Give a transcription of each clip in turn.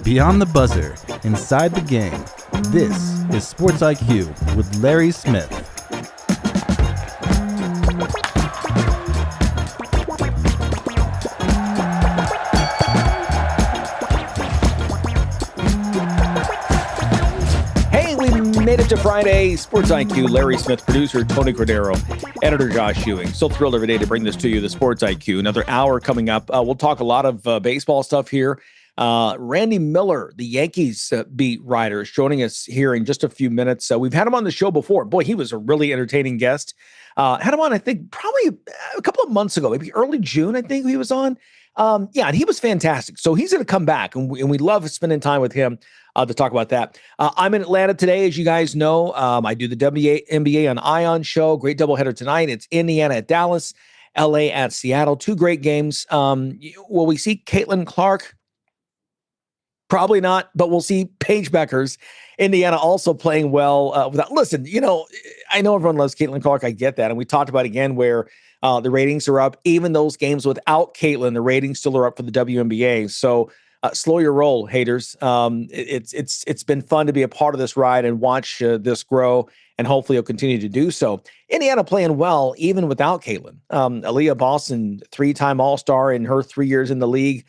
Beyond the buzzer, inside the game, this is SportsIQ with Larry Smith. Hey, we made it to Friday. SportsIQ, Larry Smith, producer Tony Cordero, editor Josh Ewing. So thrilled every day to bring this to you, the SportsIQ. Another hour coming up. We'll talk a lot of baseball stuff here. Randy Miller, the Yankees beat writer, is joining us here in just a few minutes. We've had him on the show before. Boy, he was a really entertaining guest. Had him on, I think, probably a couple of months ago, maybe early June, I think he was on. And he was fantastic. So he's going to come back, and we love spending time with him to talk about that. I'm in Atlanta today, as you guys know. I do the WNBA on Ion show. Great doubleheader tonight. It's Indiana at Dallas, LA at Seattle. Two great games. Will we see Caitlin Clark? Probably not, but we'll see Paige Bueckers. Indiana also playing well. Listen, I know everyone loves Caitlin Clark. I get that. And we talked about again where the ratings are up. Even those games without Caitlin, the ratings still are up for the WNBA. So slow your roll, haters. It's been fun to be a part of this ride and watch this grow, and hopefully it'll continue to do so. Indiana playing well even without Caitlin. Aaliyah Boston, 3-time All-Star in her 3 years in the league.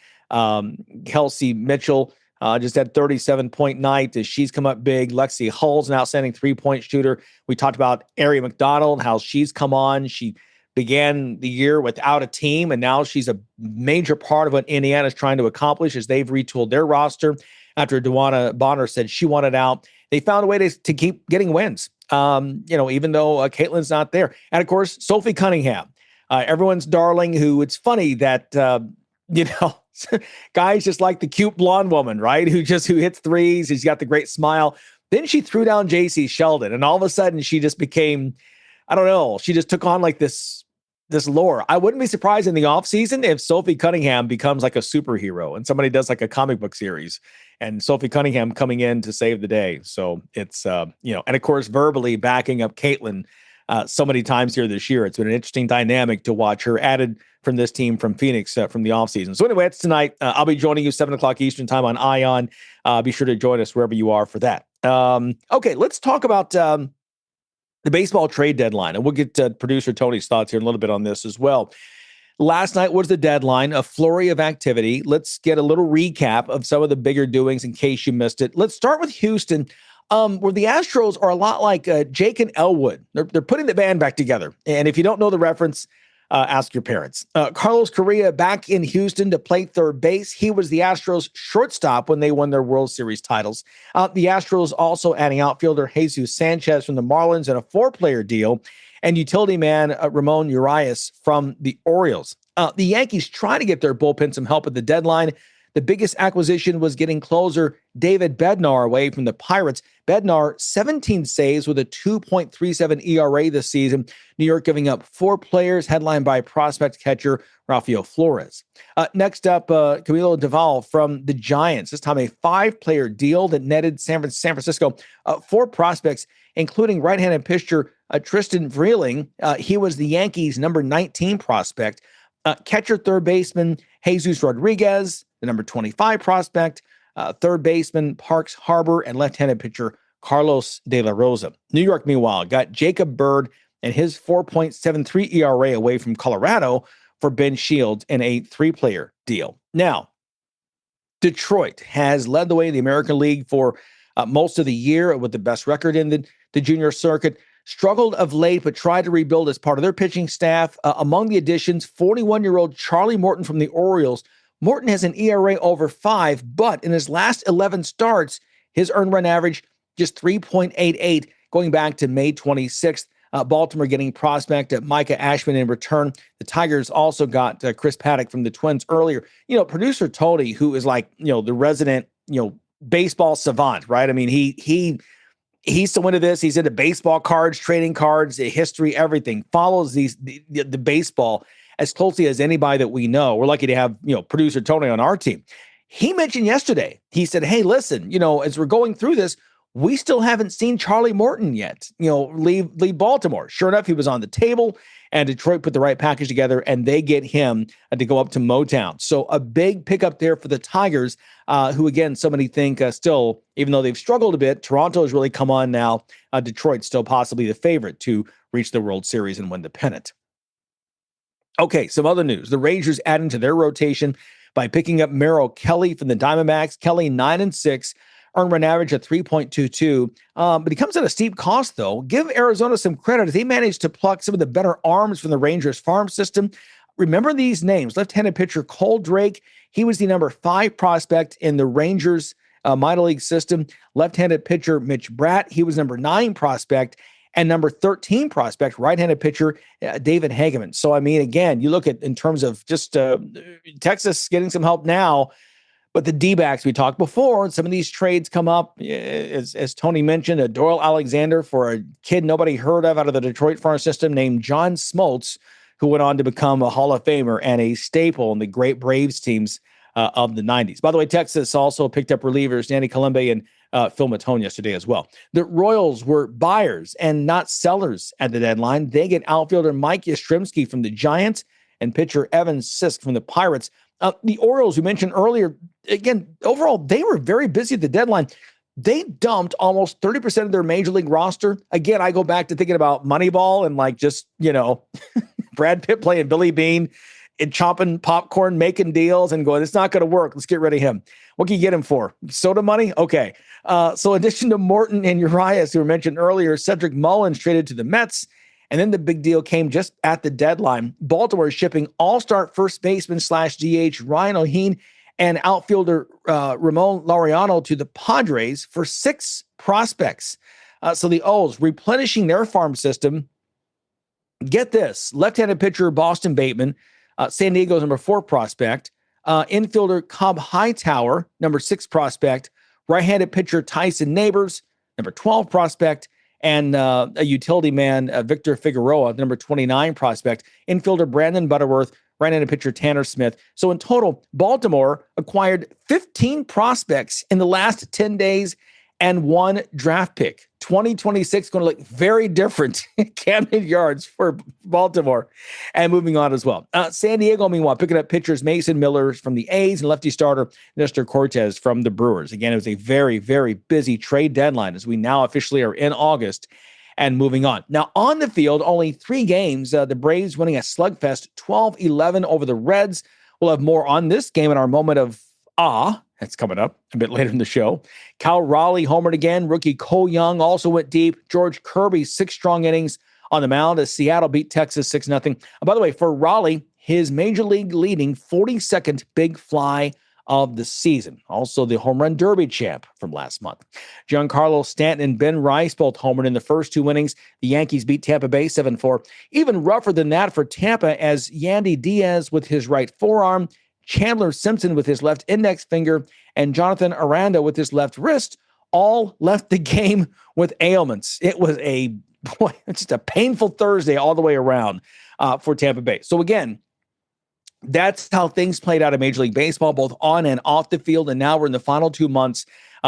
Kelsey Mitchell just had 37-point night as she's come up big. Lexi Hull's an outstanding 3-point shooter. We talked about Ari McDonald, how she's come on. She began the year without a team, and now she's a major part of what Indiana's trying to accomplish as they've retooled their roster. After Dewana Bonner said she wanted out, they found a way to keep getting wins, even though Caitlin's not there. And, of course, Sophie Cunningham, everyone's darling, who it's funny that, guys just like the cute blonde woman, right? Who hits threes. She's got the great smile. Then she threw down JC Sheldon, and all of a sudden she just became, I don't know, she just took on like this lore. I wouldn't be surprised in the offseason if Sophie Cunningham becomes like a superhero and somebody does like a comic book series and Sophie Cunningham coming in to save the day. So it's, and of course, verbally backing up Caitlin so many times here this year. It's been an interesting dynamic to watch her added from this team from Phoenix from the offseason. So anyway, it's tonight. I'll be joining you 7 o'clock Eastern time on Ion. Be sure to join us wherever you are for that. Okay, let's talk about the baseball trade deadline. And we'll get producer Tony's thoughts here in a little bit on this as well. Last night was the deadline, a flurry of activity. Let's get a little recap of some of the bigger doings in case you missed it. Let's start with Houston, where the Astros are a lot like Jake and Elwood. They're putting the band back together. And if you don't know the reference, ask your parents. Carlos Correa back in Houston to play third base. He was the Astros shortstop when they won their World Series titles. The Astros also adding outfielder Jesus Sanchez from the Marlins in a 4-player deal, and utility man Ramon Urias from the Orioles. The Yankees trying to get their bullpen some help at the deadline. The biggest acquisition was getting closer David Bednar away from the Pirates. Bednar, 17 saves with a 2.37 ERA this season. New York giving up 4 players, headlined by prospect catcher Rafael Flores. Next up, Camilo Doval from the Giants. This time a 5-player deal that netted San Francisco 4 prospects, including right-handed pitcher Tristan Vreeling. He was the Yankees' number 19 prospect. Catcher, third baseman Jesus Rodriguez, the number 25 prospect, third baseman Parks Harbor, and left-handed pitcher Carlos De La Rosa. New York, meanwhile, got Jacob Bird and his 4.73 ERA away from Colorado for Ben Shields in a 3-player deal. Now, Detroit has led the way in the American League for most of the year with the best record in the junior circuit. Struggled of late, but tried to rebuild as part of their pitching staff. Among the additions, 41-year-old Charlie Morton from the Orioles. Morton has an ERA over 5, but in his last 11 starts, his earned run average just 3.88 going back to May 26th. Baltimore getting prospect Micah Ashman in return. The Tigers also got Chris Paddock from the Twins earlier. Producer Tony, who is like, the resident, baseball savant, right? I mean, he's so into this. He's into baseball cards, trading cards, history, everything. Follows the baseball as closely as anybody that we know. We're lucky to have, producer Tony on our team. He mentioned yesterday, he said, hey, listen, as we're going through this, we still haven't seen Charlie Morton yet, leave Baltimore. Sure enough, he was on the table, and Detroit put the right package together, and they get him to go up to Motown. So a big pickup there for the Tigers, who, again, so many think still, even though they've struggled a bit, Toronto has really come on now. Detroit's still possibly the favorite to reach the World Series and win the pennant. Okay, some other news. The Rangers adding to their rotation by picking up Merrill Kelly from the Diamondbacks. Kelly, 9-6. Earned run average of 3.22. But he comes at a steep cost, though. Give Arizona some credit. They managed to pluck some of the better arms from the Rangers farm system. Remember these names. Left-handed pitcher Cole Drake. He was the number 5 prospect in the Rangers minor league system. Left-handed pitcher Mitch Bratt. He was number 9 prospect. And number 13 prospect, right-handed pitcher David Hageman. So, I mean, again, you look at in terms of just Texas getting some help now. But the D-backs, we talked before, some of these trades come up, as Tony mentioned, a Doyle Alexander for a kid nobody heard of out of the Detroit farm system named John Smoltz, who went on to become a Hall of Famer and a staple in the great Braves teams of the 90s. By the way, Texas also picked up relievers Danny Kalembe and Phil Matone yesterday as well. The Royals were buyers and not sellers at the deadline. They get outfielder Mike Yastrzemski from the Giants and pitcher Evan Sisk from the Pirates. The Orioles, we mentioned earlier, again, overall, they were very busy at the deadline. They dumped almost 30% of their major league roster. Again, I go back to thinking about Moneyball and just, Brad Pitt playing Billy Bean and chopping popcorn, making deals and going, it's not going to work. Let's get rid of him. What can you get him for? Soda money? Okay. So in addition to Morton and Urias, who were mentioned earlier, Cedric Mullins traded to the Mets. And then the big deal came just at the deadline. Baltimore is shipping all-star first baseman / DH Ryan O'Hean and outfielder Ramon Laureano to the Padres for 6 prospects. So the O's replenishing their farm system. Get this, left-handed pitcher Boston Bateman, San Diego's number 4 prospect, infielder Cobb Hightower, number 6 prospect, right-handed pitcher Tyson Neighbors, number 12 prospect, and a utility man, Victor Figueroa, the number 29 prospect, infielder Brandon Butterworth, right-handed pitcher Tanner Smith. So in total, Baltimore acquired 15 prospects in the last 10 days and 1 draft pick. 2026 going to look very different in Camden Yards for Baltimore. And moving on as well. San Diego, meanwhile, picking up pitchers Mason Miller from the A's and lefty starter Nestor Cortez from the Brewers. Again, it was a very, very busy trade deadline as we now officially are in August and moving on. Now, on the field, only 3 games. The Braves winning a slugfest 12-11 over the Reds. We'll have more on this game in our moment of that's coming up a bit later in the show. Cal Raleigh homered again. Rookie Cole Young also went deep. George Kirby, 6 strong innings on the mound as Seattle beat Texas 6-0. By the way, for Raleigh, his major league leading 42nd big fly of the season. Also the home run derby champ from last month. Giancarlo Stanton and Ben Rice both homered in the first 2 innings. The Yankees beat Tampa Bay 7-4. Even rougher than that for Tampa as Yandy Diaz with his right forearm, Chandler Simpson with his left index finger, and Jonathan Aranda with his left wrist all left the game with ailments. It was just a painful Thursday all the way around for Tampa Bay. So again, that's how things played out in Major League Baseball, both on and off the field. And now we're in the final 2 months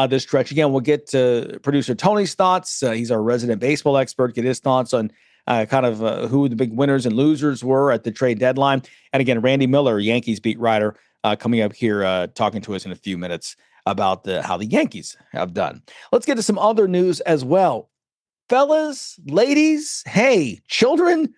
this stretch. Again, we'll get to producer Tony's thoughts. He's our resident baseball expert, get his thoughts on who the big winners and losers were at the trade deadline. And again, Randy Miller, Yankees beat writer, coming up here talking to us in a few minutes about how the Yankees have done. Let's get to some other news as well. Fellas, ladies, hey, children,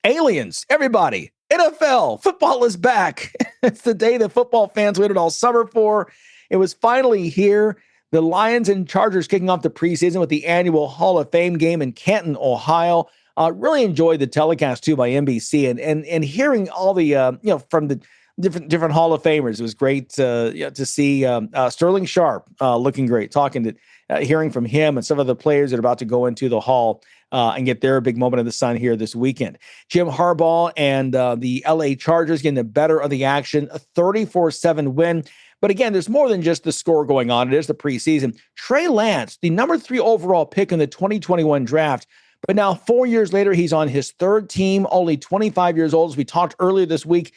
aliens, everybody, NFL, football is back. It's the day that football fans waited all summer for. It was finally here. The Lions and Chargers kicking off the preseason with the annual Hall of Fame game in Canton, Ohio. Really enjoyed the telecast too by NBC and hearing all the from the different Hall of Famers. It was great to see Sterling Sharp looking great, hearing from him and some of the players that are about to go into the Hall and get their big moment of the sun here this weekend. Jim Harbaugh and the LA Chargers getting the better of the action, a 34-7 win. But again, there's more than just the score going on. It is the preseason. Trey Lance, the number 3 overall pick in the 2021 draft, but now 4 years later, he's on his 3rd team, only 25 years old. As we talked earlier this week,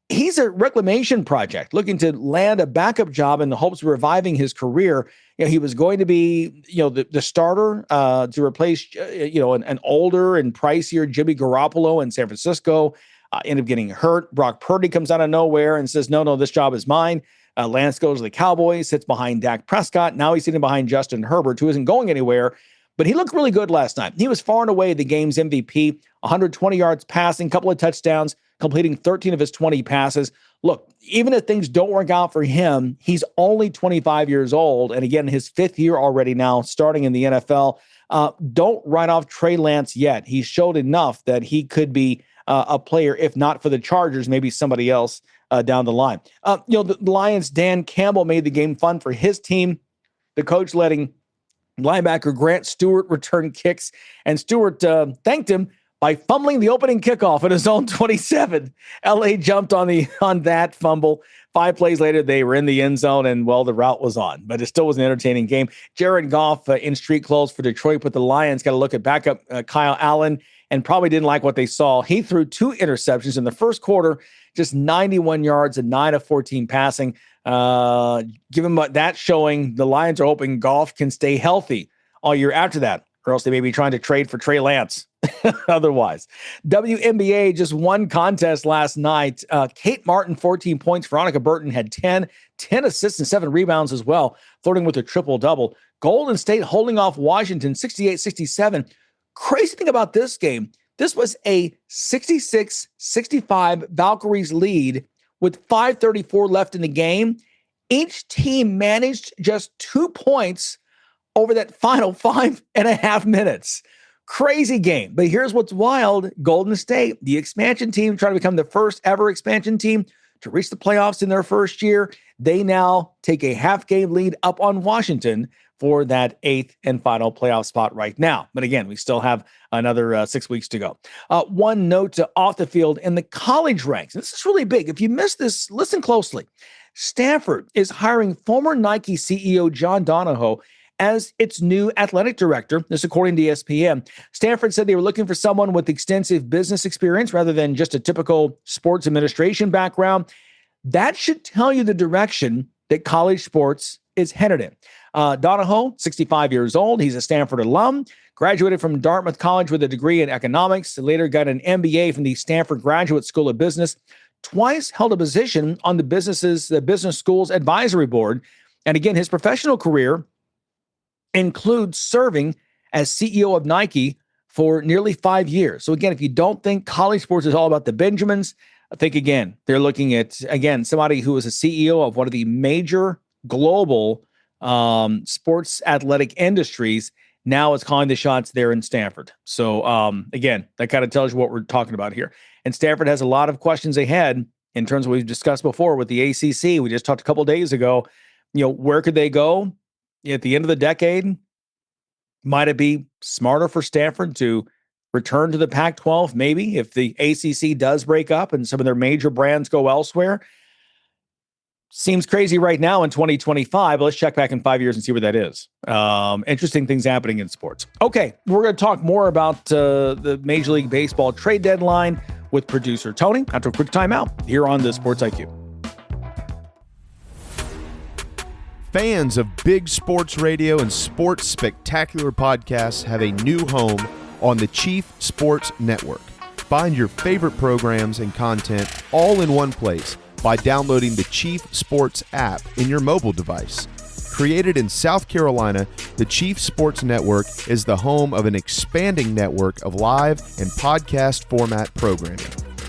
he's a reclamation project looking to land a backup job in the hopes of reviving his career. He was going to be, the starter to replace, an older and pricier Jimmy Garoppolo in San Francisco. Ended up getting hurt. Brock Purdy comes out of nowhere and says, no, this job is mine. Lance goes to the Cowboys, sits behind Dak Prescott. Now he's sitting behind Justin Herbert, who isn't going anywhere. But he looked really good last night. He was far and away the game's MVP, 120 yards passing, couple of touchdowns, completing 13 of his 20 passes. Look, even if things don't work out for him, he's only 25 years old. And again, his fifth year already now starting in the NFL. Don't write off Trey Lance yet. He showed enough that he could be a player, if not for the Chargers, maybe somebody else down the line. The Lions' Dan Campbell made the game fun for his team. The coach letting linebacker Grant Stewart return kicks, and Stewart thanked him by fumbling the opening kickoff at his own 27. LA jumped on that fumble. 5 plays later, they were in the end zone, and, the route was on. But it still was an entertaining game. Jared Goff in street clothes for Detroit, but the Lions got to look at backup Kyle Allen and probably didn't like what they saw. He threw 2 interceptions in the first quarter, just 91 yards and 9 of 14 passing. Given that showing, the Lions are hoping Goff can stay healthy all year after that, or else they may be trying to trade for Trey Lance. Otherwise, WNBA, just one contest last night. Kate Martin, 14 points. Veronica Burton had 10 assists and 7 rebounds as well, flirting with a triple-double. Golden State holding off Washington 68-67. Crazy thing about this game, this was a 66-65 Valkyries lead with 5:34 left in the game. Each team managed just 2 points over that final 5.5 minutes. Crazy game. But here's what's wild. Golden State, the expansion team, trying to become the first ever expansion team to reach the playoffs in their first year. They now take a half-game lead up on Washington for that 8th and final playoff spot right now. But again, we still have another 6 weeks to go. One note off the field in the college ranks. This is really big. If you missed this, listen closely. Stanford is hiring former Nike CEO John Donahoe as its new athletic director. This according to ESPN. Stanford said they were looking for someone with extensive business experience rather than just a typical sports administration background. That should tell you the direction that college sports is headed in. Donahoe, 65 years old. He's a Stanford alum, graduated from Dartmouth College with a degree in economics, later got an MBA from the Stanford Graduate School of Business, twice held a position on the business school's advisory board. And again, his professional career includes serving as CEO of Nike for nearly 5 years. So again, if you don't think college sports is all about the Benjamins, I think again, they're looking at, somebody who is a CEO of one of the major global sports athletic industries now is calling the shots there in Stanford. So again, that kind of tells you what we're talking about here. And Stanford has a lot of questions ahead in terms of what we've discussed before with the ACC. We just talked a couple of days ago, where could they go at the end of the decade? Might it be smarter for Stanford to return to the Pac-12? Maybe if the ACC does break up and some of their major brands go elsewhere. Seems crazy right now in 2025, but let's check back in 5 years and see where that is. Interesting things happening in sports. Okay, we're going to talk more about the Major League Baseball trade deadline with producer Tony after a quick timeout here on the SportsIQ. Fans of big sports radio and sports spectacular podcasts have a new home on the Chief Sports Network. Find your favorite programs and content all in one place by downloading the Chief Sports app in your mobile device. Created in South Carolina, the Chief Sports Network is the home of an expanding network of live and podcast format programming.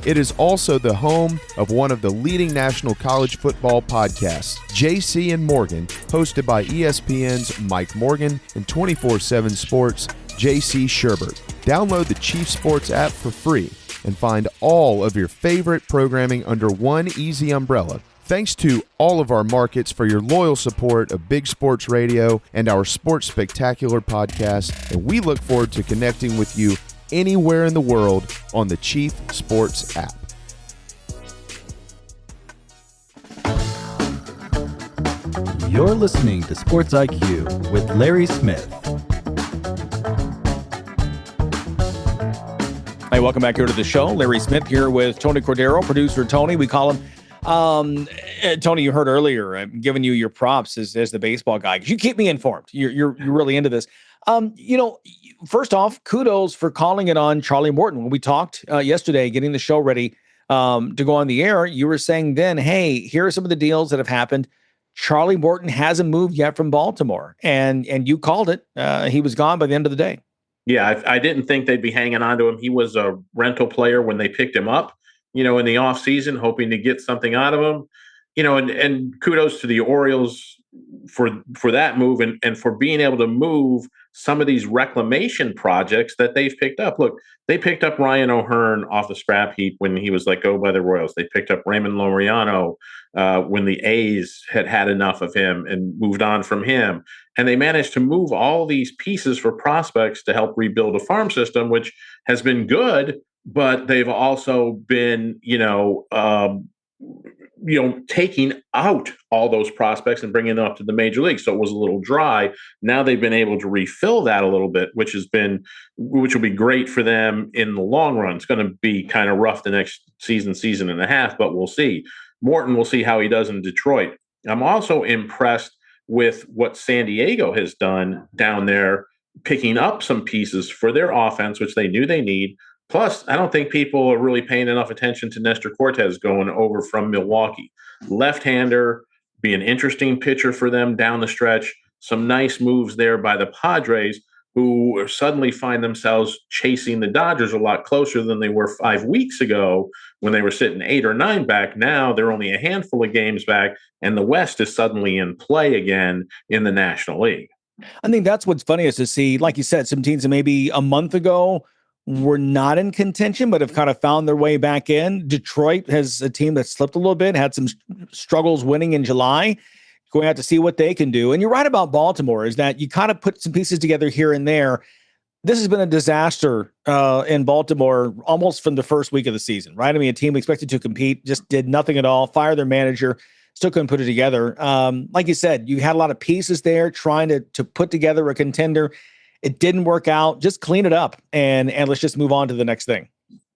It is also the home of one of the leading national college football podcasts, JC and Morgan, hosted by ESPN's Mike Morgan and 24/7 Sports' JC Sherbert. Download the Chief Sports app for free and find all of your favorite programming under one easy umbrella. Thanks to all of our markets for your loyal support of Big Sports Radio and our Sports Spectacular podcast, and we look forward to connecting with you anywhere in the world on the Chief Sports app. You're listening to SportsIQ with Larry Smith. Hey, welcome back here to the show. Larry Smith here with Tony Cordero, producer Tony. We call him. Tony, you heard earlier, I'm giving you your props as the baseball guy because you keep me informed. You're really into this. First off, kudos for calling it on Charlie Morton. When we talked yesterday, getting the show ready to go on the air, you were saying then, hey, here are some of the deals that have happened. Charlie Morton hasn't moved yet from Baltimore, and you called it. He was gone by the end of the day. Yeah, I didn't think they'd be hanging on to him. He was a rental player when they picked him up, in the offseason, hoping to get something out of him. And kudos to the Orioles for that move and for being able to move some of these reclamation projects that they've picked up. Look, they picked up Ryan O'Hearn off the scrap heap when he was let go by the Royals. They picked up Raymond Laureano when the A's had enough of him and moved on from him. And they managed to move all these pieces for prospects to help rebuild a farm system, which has been good, but they've also been, taking out all those prospects and bringing them up to the major leagues. So it was a little dry. Now they've been able to refill that a little bit, which will be great for them in the long run. It's going to be kind of rough the next season and a half, but we'll see. Morton, we'll see how he does in Detroit. I'm also impressed with what San Diego has done down there, picking up some pieces for their offense, which they knew they need. Plus, I don't think people are really paying enough attention to Nestor Cortes going over from Milwaukee. Left-hander, be an interesting pitcher for them down the stretch. Some nice moves there by the Padres, who suddenly find themselves chasing the Dodgers a lot closer than they were 5 weeks ago when they were sitting 8 or 9 back. Now they're only a handful of games back, and the West is suddenly in play again in the National League. I think that's what's funny is to see, like you said, some teams that maybe a month ago were not in contention, but have kind of found their way back in. Detroit has a team that slipped a little bit, had some struggles winning in July, going out to see what they can do. And you're right about Baltimore is that you kind of put some pieces together here and there. This has been a disaster in Baltimore almost from the first week of the season, right? I mean, a team expected to compete, just did nothing at all, fired their manager, still couldn't put it together. Like you said, you had a lot of pieces there trying to put together a contender. It didn't work out. Just clean it up and let's just move on to the next thing.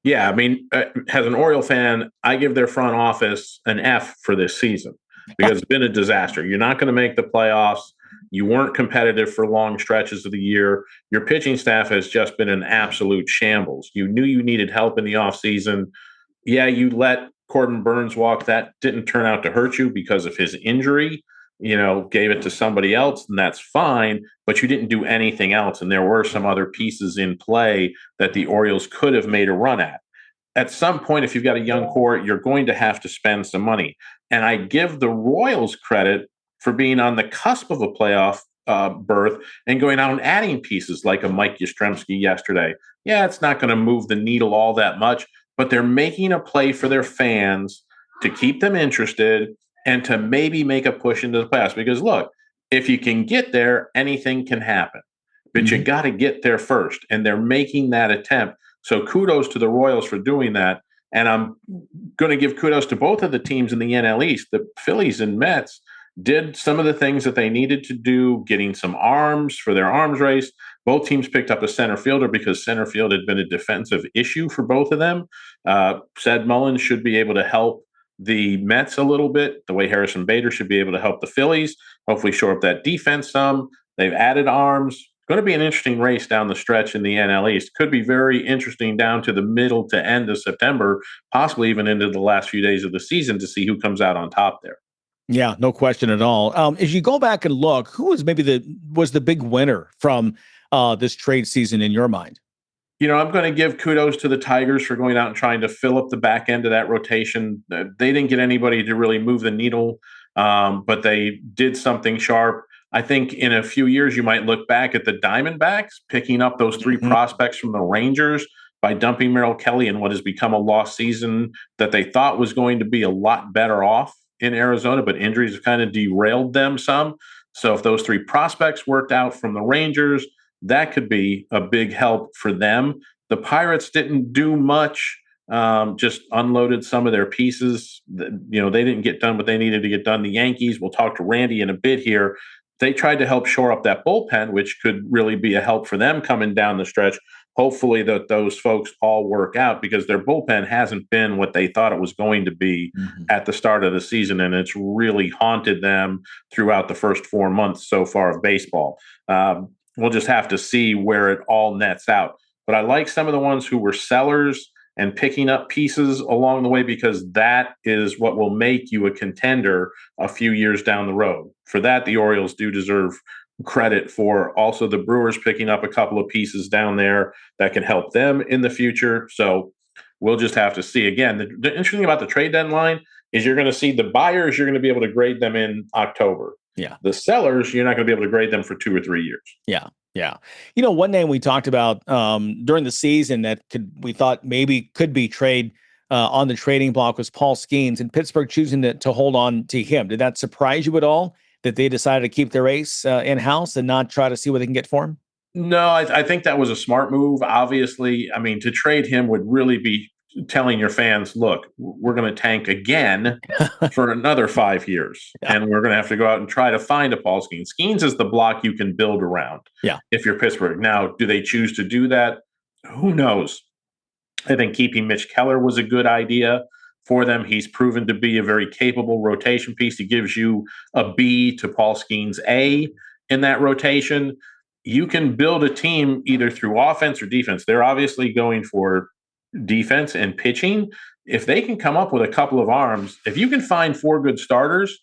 Yeah, I mean, as an Oriole fan, I give their front office an F for this season because it's been a disaster. You're not going to make the playoffs. You weren't competitive for long stretches of the year. Your pitching staff has just been an absolute shambles. You knew you needed help in the offseason. Yeah, you let Corbin Burns walk. That didn't turn out to hurt you because of his injury. Gave it to somebody else, and that's fine, but you didn't do anything else. And there were some other pieces in play that the Orioles could have made a run at. At some point, if you've got a young core, you're going to have to spend some money. And I give the Royals credit for being on the cusp of a playoff berth and going out and adding pieces like a Mike Yastrzemski yesterday. Yeah, it's not going to move the needle all that much, but they're making a play for their fans to keep them interested and to maybe make a push into the playoffs. Because look, if you can get there, anything can happen. But you got to get there first. And they're making that attempt. So kudos to the Royals for doing that. And I'm going to give kudos to both of the teams in the NL East. The Phillies and Mets did some of the things that they needed to do, getting some arms for their arms race. Both teams picked up a center fielder because center field had been a defensive issue for both of them. Sad Mullins should be able to help the Mets a little bit, the way Harrison Bader should be able to help the Phillies, hopefully shore up that defense some. They've added arms. Going to be an interesting race down the stretch in the NL East. Could be very interesting down to the middle to end of September, possibly even into the last few days of the season to see who comes out on top there. Yeah, no question at all. As you go back and look, who was maybe the big winner from this trade season in your mind? I'm going to give kudos to the Tigers for going out and trying to fill up the back end of that rotation. They didn't get anybody to really move the needle, but they did something sharp. I think in a few years, you might look back at the Diamondbacks picking up those 3 prospects from the Rangers by dumping Merrill Kelly in what has become a lost season that they thought was going to be a lot better off in Arizona, but injuries have kind of derailed them some. So if those 3 prospects worked out from the Rangers, that could be a big help for them. The Pirates didn't do much, just unloaded some of their pieces. They didn't get done what they needed to get done. The Yankees, we'll talk to Randy in a bit here. They tried to help shore up that bullpen, which could really be a help for them coming down the stretch. hopefully those folks all work out, because their bullpen hasn't been what they thought it was going to be at the start of the season, and it's really haunted them throughout the first 4 months so far of baseball. We'll just have to see where it all nets out. But I like some of the ones who were sellers and picking up pieces along the way, because that is what will make you a contender a few years down the road. For that, the Orioles do deserve credit for. Also, the Brewers picking up a couple of pieces down there that can help them in the future. So we'll just have to see. Again, the interesting thing about the trade deadline is you're going to see the buyers, you're going to be able to grade them in October. Yeah. The sellers, you're not going to be able to grade them for 2 or 3 years. Yeah. Yeah. One name we talked about during the season that we thought maybe could be trade on the trading block was Paul Skeens, and Pittsburgh choosing to hold on to him. Did that surprise you at all, that they decided to keep their ace in-house and not try to see what they can get for him? No, I think that was a smart move. Obviously, I mean, to trade him would really be telling your fans, look, we're going to tank again for another 5 years. Yeah. And we're going to have to go out and try to find a Paul Skeens. Skeens is the block you can build around. Yeah. If you're Pittsburgh. Now, do they choose to do that? Who knows? I think keeping Mitch Keller was a good idea for them. He's proven to be a very capable rotation piece. He gives you a B to Paul Skeens' A in that rotation. You can build a team either through offense or defense. They're obviously going for defense and pitching. If they can come up with a couple of arms, if you can find 4 good starters,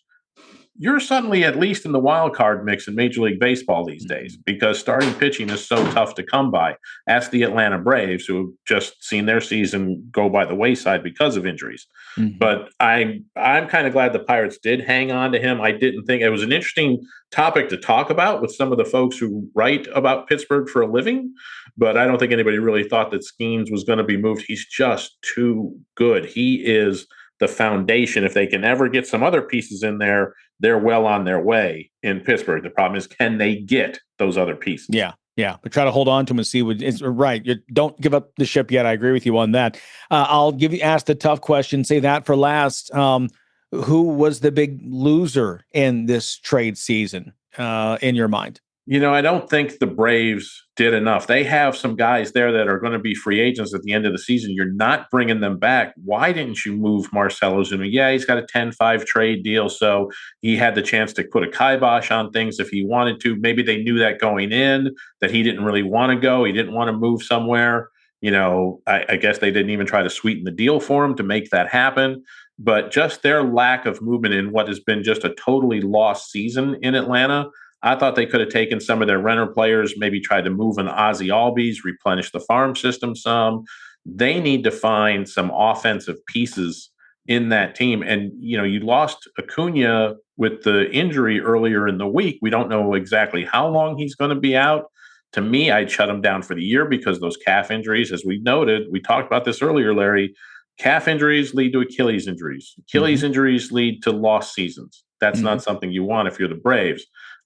you're suddenly at least in the wild card mix in Major League Baseball these days, because starting pitching is so tough to come by. Ask the Atlanta Braves, who have just seen their season go by the wayside because of injuries. But I'm kind of glad the Pirates did hang on to him. I didn't think it was an interesting topic to talk about with some of the folks who write about Pittsburgh for a living, but I don't think anybody really thought that Skeens was going to be moved. He's just too good. He is the foundation. If they can ever get some other pieces in there, they're well on their way in Pittsburgh. The problem is, can they get those other pieces? Yeah. But try to hold on to him and see what is right. Don't give up the ship yet. I agree with you on that. I'll ask the tough question. Say that for last. Who was the big loser in this trade season in your mind? I don't think the Braves did enough. They have some guys there that are going to be free agents at the end of the season. You're not bringing them back. Why didn't you move Marcell Ozuna? Yeah, he's got a 10-5 trade deal, so he had the chance to put a kibosh on things if he wanted to. Maybe they knew that going in, that he didn't really want to go. He didn't want to move somewhere. I guess they didn't even try to sweeten the deal for him to make that happen. But just their lack of movement in what has been just a totally lost season in Atlanta, I thought they could have taken some of their renter players, maybe tried to move an Ozzy Albies, replenish the farm system some. They need to find some offensive pieces in that team. And, you lost Acuna with the injury earlier in the week. We don't know exactly how long he's going to be out. To me, I'd shut him down for the year, because those calf injuries, as we noted, we talked about this earlier, Larry, calf injuries lead to Achilles injuries. Achilles injuries lead to lost seasons. That's not something you want if you're the Braves.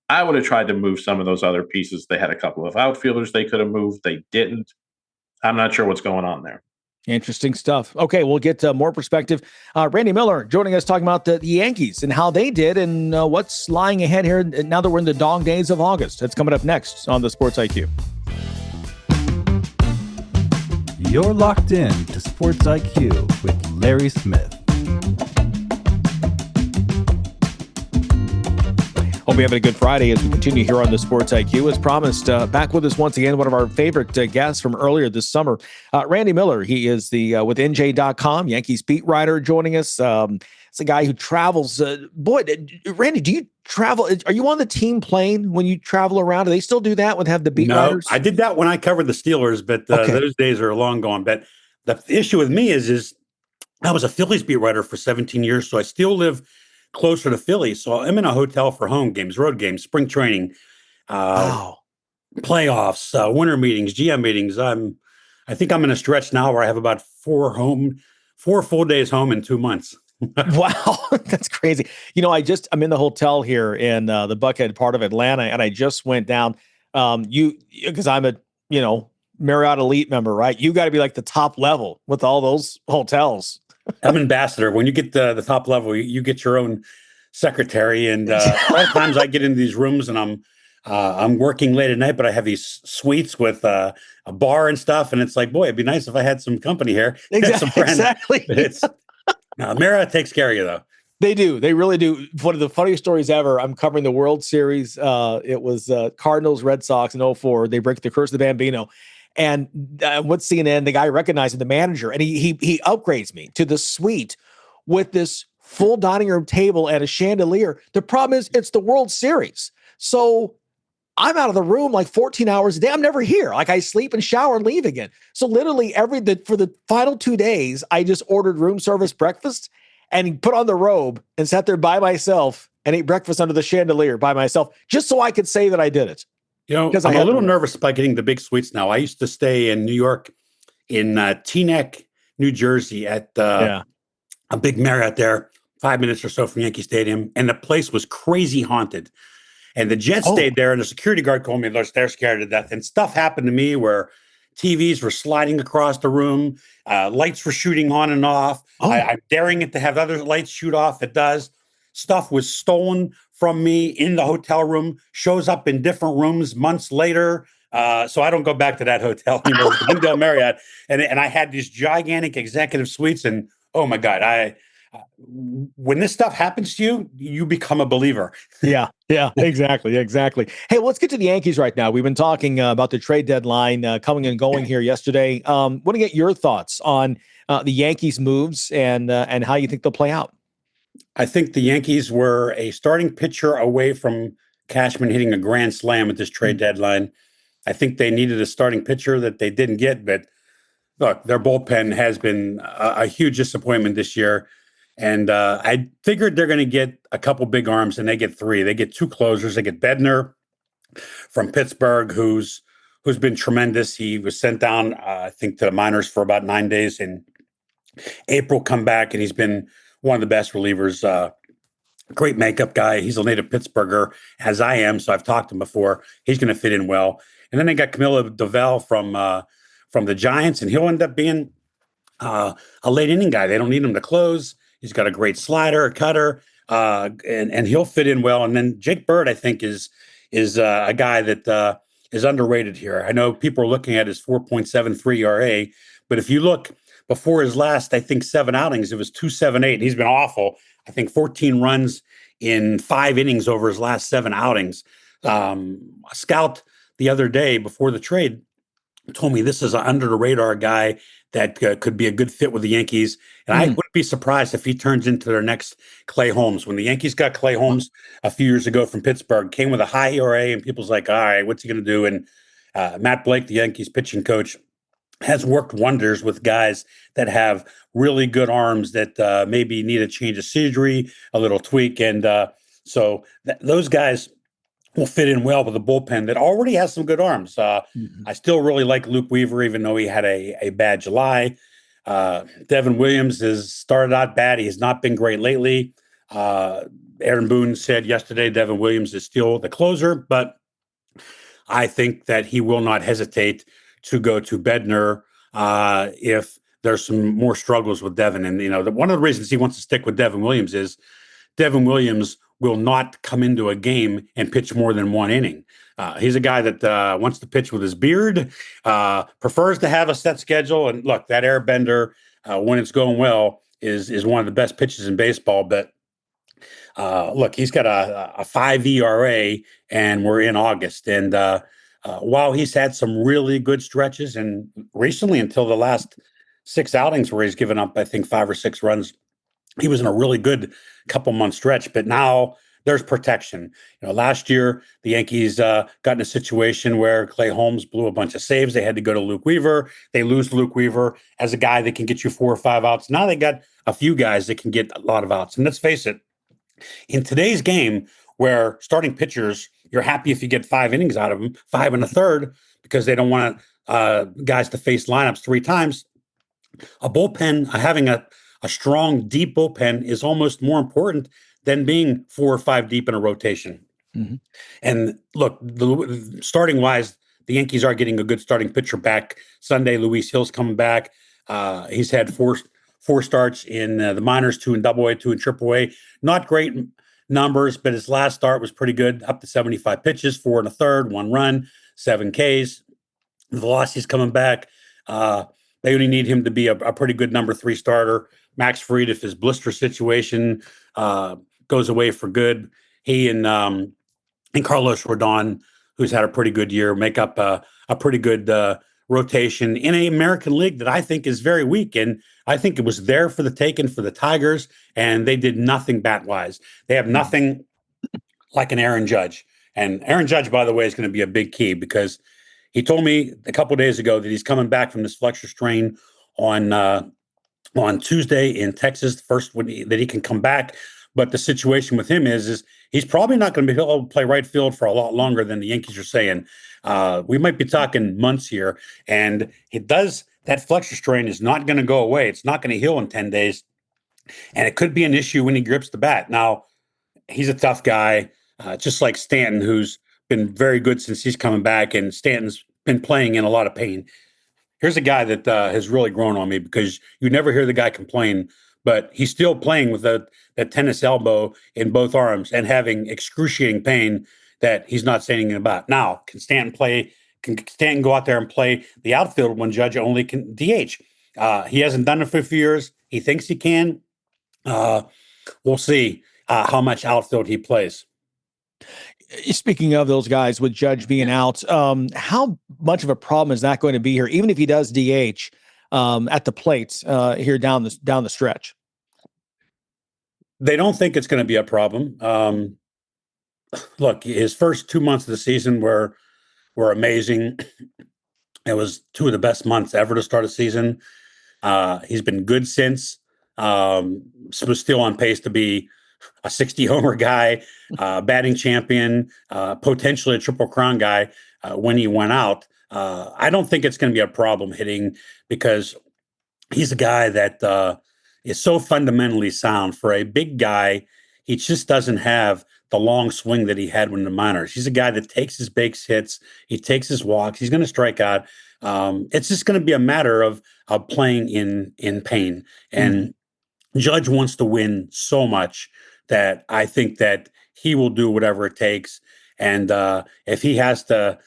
I would have tried to move some of those other pieces. They had a couple of outfielders they could have moved. They didn't. I'm not sure what's going on there. Interesting stuff. Okay, we'll get more perspective. Randy Miller joining us, talking about the Yankees and how they did and what's lying ahead here now that we're in the dog days of August. That's coming up next on the SportsIQ. You're locked in to SportsIQ with Larry Smith. Hope you're having a good Friday as we continue here on the SportsIQ. As promised, back with us once again, one of our favorite guests from earlier this summer, Randy Miller. He is the with NJ.com, Yankees beat writer, joining us. It's a guy who travels. Randy, do you travel? Are you on the team plane when you travel around? Do they still do that have the beat writers? I did that when I covered the Steelers, but those days are long gone. But the issue with me is I was a Phillies beat writer for 17 years, so I still live closer to Philly. So I'm in a hotel for home games, road games, spring training, playoffs, winter meetings, GM meetings. I think I'm in a stretch now where I have about 4 full days home in 2 months. Wow, that's crazy. I'm in the hotel here in the Buckhead part of Atlanta, and I just went down. Because I'm a Marriott Elite member, right? You got to be like the top level with all those hotels. I'm ambassador. When you get the top level, you get your own secretary. And a lot of times I get into these rooms and I'm I'm working late at night, but I have these suites with a bar and stuff. And it's like, boy, it'd be nice if I had some company here. Some friends. Exactly. But it's Marriott takes care of you, though. They do. They really do. One of the funniest stories ever. I'm covering the World Series. It was Cardinals, Red Sox in 2004. They break the curse of the Bambino. And with CNN, the guy recognizing the manager, and he upgrades me to the suite with this full dining room table and a chandelier. The problem is it's the World Series. So I'm out of the room like 14 hours a day. I'm never here. Like I sleep and shower and leave again. So literally for the final 2 days, I just ordered room service breakfast and put on the robe and sat there by myself and ate breakfast under the chandelier by myself, just so I could say that I did it. I'm a little nervous about getting the big suites now. I used to stay in New York, in Teaneck, New Jersey, at a big Marriott there, 5 minutes or so from Yankee Stadium, and the place was crazy haunted. And the Jets stayed there, and the security guard told me they're scared to death. And stuff happened to me where TVs were sliding across the room, lights were shooting on and off. I'm daring it to have other lights shoot off. It does. Stuff was stolen from me in the hotel room, shows up in different rooms months later. So I don't go back to that hotel anymore, Glendale Marriott. And I had these gigantic executive suites. And oh my God, when this stuff happens to you, you become a believer. Yeah, exactly. Hey, let's get to the Yankees right now. We've been talking about the trade deadline coming and going here yesterday. Want to get your thoughts on the Yankees moves and how you think they'll play out. I think the Yankees were a starting pitcher away from Cashman hitting a grand slam at this trade deadline. I think they needed a starting pitcher that they didn't get, but look, their bullpen has been a huge disappointment this year. And I figured they're going to get a couple big arms, and they get three. They get two closers. They get Bednar from Pittsburgh, who's been tremendous. He was sent down, I think, to the minors for about 9 days in April, come back, and he's been one of the best relievers. Great makeup guy. He's a native Pittsburgher, as I am, so I've talked to him before. He's going to fit in well. And then they got Camilo Doval from the Giants, and he'll end up being a late inning guy. They don't need him to close. He's got a great slider, a cutter, and he'll fit in well. And then Jake Bird, I think, is a guy that is underrated here. I know people are looking at his 4.73 ERA, but if you look before his last, I think 7 outings, it was 2.78. He's been awful. I think 14 runs in 5 innings over his last 7 outings. A scout the other day before the trade told me this is an under the radar guy that could be a good fit with the Yankees. And I wouldn't be surprised if he turns into their next Clay Holmes. When the Yankees got Clay Holmes a few years ago from Pittsburgh, came with a high ERA, and people's like, all right, what's he going to do? And Matt Blake, the Yankees pitching coach, has worked wonders with guys that have really good arms that maybe need a change of surgery, a little tweak. And so those guys will fit in well with a bullpen that already has some good arms. I still really like Luke Weaver, even though he had a bad July. Devin Williams has started out bad. He has not been great lately. Aaron Boone said yesterday Devin Williams is still the closer, but I think that he will not hesitate to go to Bednar if there's some more struggles with Devin. And, one of the reasons he wants to stick with Devin Williams is Devin Williams will not come into a game and pitch more than 1 inning. He's a guy that wants to pitch with his beard, prefers to have a set schedule. And look, that airbender, when it's going well, is one of the best pitches in baseball. But look, he's got a 5 ERA, and we're in August. And while he's had some really good stretches, and recently until the last 6 outings where he's given up, I think, 5 or 6 runs, he was in a really good couple-month stretch, but now there's protection. Last year, the Yankees got in a situation where Clay Holmes blew a bunch of saves. They had to go to Luke Weaver. They lose Luke Weaver as a guy that can get you 4 or 5 outs. Now they got a few guys that can get a lot of outs. And let's face it, in today's game where starting pitchers, you're happy if you get 5 innings out of them, 5 1/3, because they don't want guys to face lineups 3 times. A bullpen, having a strong, deep bullpen is almost more important than being 4 or 5 deep in a rotation. Mm-hmm. And look, starting wise, the Yankees are getting a good starting pitcher back Sunday. Luis Hill's coming back. He's had four starts in the minors, 2 in AA, 2 in AAA. Not great numbers, but his last start was pretty good, up to 75 pitches, 4 1/3, 1 run, 7 Ks. The velocity's coming back. They only need him to be a pretty good number 3 starter. Max Fried, if his blister situation goes away for good, he and Carlos Rodon, who's had a pretty good year, make up a pretty good rotation in an American League that I think is very weak. And I think it was there for the taking for the Tigers, and they did nothing bat-wise. They have nothing like an Aaron Judge. And Aaron Judge, by the way, is going to be a big key because he told me a couple of days ago that he's coming back from this flexor strain on Tuesday in Texas, the first that he can come back. But the situation with him is he's probably not going to be able to play right field for a lot longer than the Yankees are saying. We might be talking months here. And that flexor strain is not going to go away. It's not going to heal in 10 days. And it could be an issue when he grips the bat. Now, he's a tough guy, just like Stanton, who's been very good since he's coming back. And Stanton's been playing in a lot of pain. Here's a guy that has really grown on me because you never hear the guy complain, but he's still playing with that tennis elbow in both arms and having excruciating pain that he's not saying anything about. Now, can Stanton play? Can Stanton go out there and play the outfield when Judge only can DH? He hasn't done it for a few years. He thinks he can. We'll see how much outfield he plays. Speaking of those guys with Judge being out, how much of a problem is that going to be here, even if he does DH at the plate here down the stretch? They don't think it's going to be a problem. Look, his first 2 months of the season were amazing. It was 2 of the best months ever to start a season. He's been good since. Was still on pace to be a 60 homer guy, batting champion, potentially a Triple Crown guy when he went out. I don't think it's going to be a problem hitting because he's a guy that is so fundamentally sound. For a big guy, he just doesn't have the long swing that he had when in the minors. He's a guy that takes his base hits, he takes his walks, he's going to strike out. It's just going to be a matter of playing in pain. And Judge wants to win so much that I think that he will do whatever it takes. And if he has to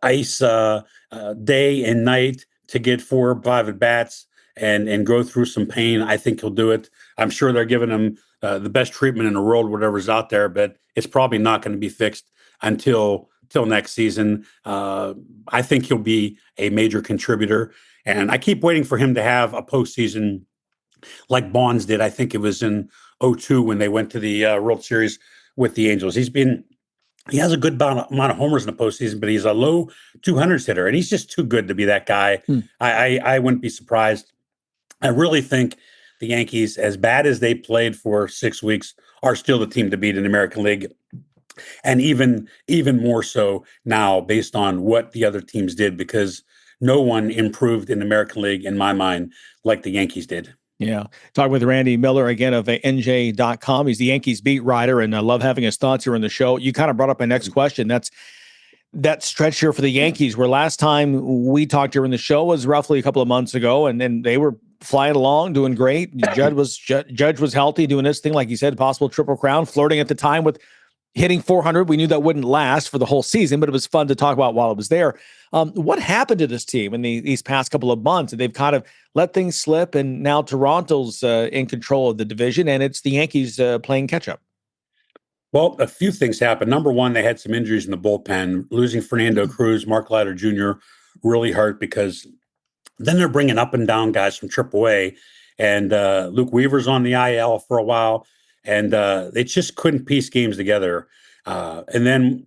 ice day and night to get 4 or 5 at bats and go through some pain, I think he'll do it. I'm sure they're giving him the best treatment in the world, whatever's out there, but it's probably not going to be fixed until next season. I think he'll be a major contributor. And I keep waiting for him to have a postseason like Bonds did. I think it was in 2002 when they went to the World Series with the Angels. He has a good amount of homers in the postseason, but he's a low 200s hitter, and he's just too good to be that guy. I wouldn't be surprised. I really think the Yankees, as bad as they played for 6 weeks, are still the team to beat in the American League. And even more so now based on what the other teams did, because no one improved in the American League, in my mind, like the Yankees did. Yeah. Talking with Randy Miller again of NJ.com. He's the Yankees beat writer, and I love having his thoughts here on the show. You kind of brought up my next question. That's that stretch here for the Yankees, where last time we talked during the show was roughly a couple of months ago, and then they were flying along, doing great. Judge was healthy, doing this thing, like you said, possible Triple Crown, flirting at the time with hitting 400. We knew that wouldn't last for the whole season, but it was fun to talk about while it was there. What happened to this team in these past couple of months? They've kind of let things slip, and now Toronto's in control of the division, and it's the Yankees playing catch-up. Well, a few things happened. Number one, they had some injuries in the bullpen. Losing Fernando Cruz, Mark Leiter Jr. really hurt, because then they're bringing up and down guys from AAA, and Luke Weaver's on the IL for a while, and they just couldn't piece games together. And then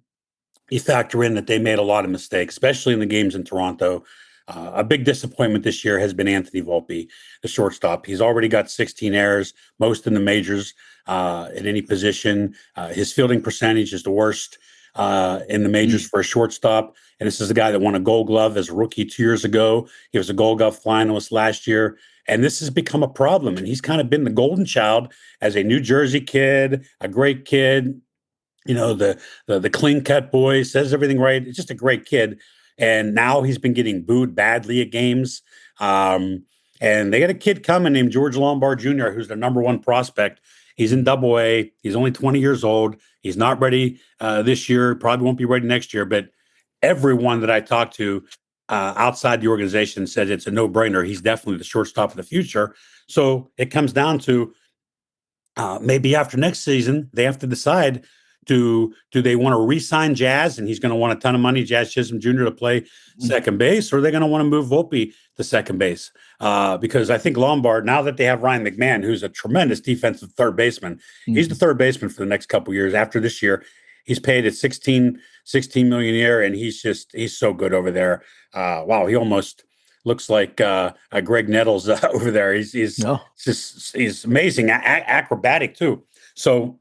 you factor in that they made a lot of mistakes, especially in the games in Toronto. A big disappointment this year has been Anthony Volpe, the shortstop. He's already got 16 errors, most in the majors at any position. His fielding percentage is the worst in the majors for a shortstop. And this is a guy that won a Gold Glove as a rookie 2 years ago. He was a Gold Glove finalist last year. And this has become a problem. And he's kind of been the golden child as a New Jersey kid, a great kid. You know, the clean cut boy, says everything right. It's just a great kid. And now he's been getting booed badly at games. And they got a kid coming named George Lombard Jr., who's their number one prospect. He's in Double A. He's only 20 years old. He's not ready this year. Probably won't be ready next year. But everyone that I talked to outside the organization said it's a no-brainer. He's definitely the shortstop of the future. So it comes down to maybe after next season, they have to decide, do they want to re-sign Jazz, and he's going to want a ton of money, Jazz Chisholm Jr., to play second base, or are they going to want to move Volpe to second base? Because I think Lombard, now that they have Ryan McMahon, who's a tremendous defensive third baseman, he's the third baseman for the next couple of years. After this year, he's paid at 16 million a year, and he's so good over there. Wow, he almost looks like Greg Nettles over there. He's amazing, acrobatic too. So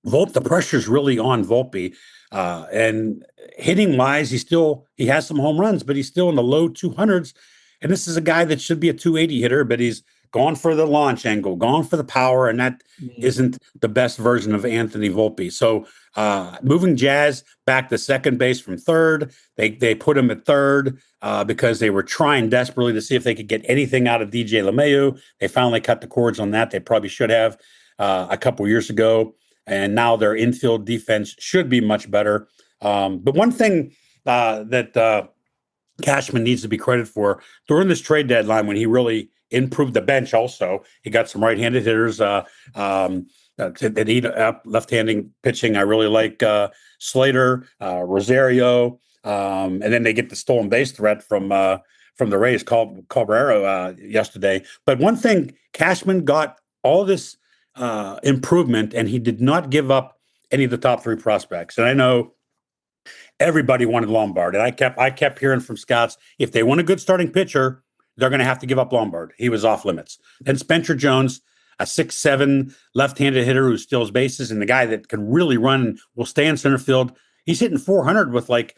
Volpe, the pressure's really on Volpe, and hitting wise, he has some home runs, but he's still in the low 200s. And this is a guy that should be a 280 hitter, but he's gone for the launch angle, gone for the power, and that isn't the best version of Anthony Volpe. So moving Jazz back to second base from third, they put him at third because they were trying desperately to see if they could get anything out of DJ LeMahieu. They finally cut the cords on that. They probably should have a couple years ago. And now their infield defense should be much better. But one thing that Cashman needs to be credited for during this trade deadline, when he really improved the bench also, he got some right-handed hitters that eat up left-handed pitching. I really like Slater, Rosario, and then they get the stolen base threat from the Rays, Cabrera yesterday. But one thing, Cashman got all this improvement, and he did not give up any of the top three prospects. And I know everybody wanted Lombard, and I kept hearing from scouts, if they want a good starting pitcher, they're going to have to give up Lombard. He was off limits. Then Spencer Jones, a 6'7" left-handed hitter who steals bases, and the guy that can really run and will stay in center field. He's hitting 400 with like